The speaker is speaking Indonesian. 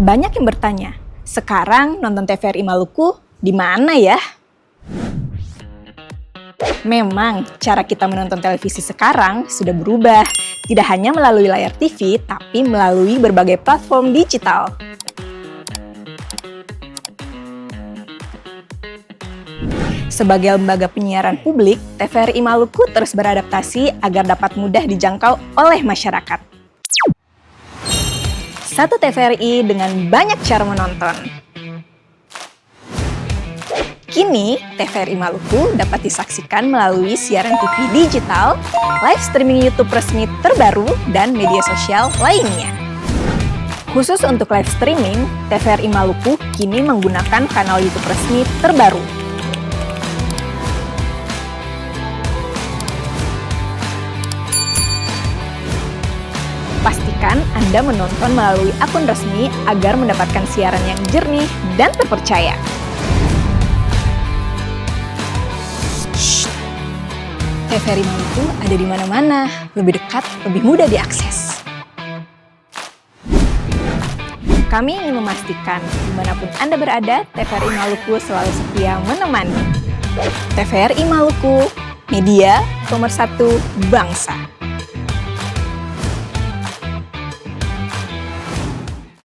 Banyak yang bertanya, sekarang nonton TVRI Maluku di mana ya? Memang, cara kita menonton televisi sekarang sudah berubah. Tidak hanya melalui layar TV, tapi melalui berbagai platform digital. Sebagai lembaga penyiaran publik, TVRI Maluku terus beradaptasi agar dapat mudah dijangkau oleh masyarakat. Satu TVRI dengan banyak cara menonton. Kini, TVRI Maluku dapat disaksikan melalui siaran TV digital, live streaming YouTube resmi terbaru, dan media sosial lainnya. Khusus untuk live streaming, TVRI Maluku kini menggunakan kanal YouTube resmi terbaru. Pastikan Anda menonton melalui akun resmi agar mendapatkan siaran yang jernih dan terpercaya. TVRI Maluku ada di mana-mana, lebih dekat, lebih mudah diakses. Kami ingin memastikan dimanapun Anda berada, TVRI Maluku selalu setia menemani. TVRI Maluku, media nomor 1 bangsa.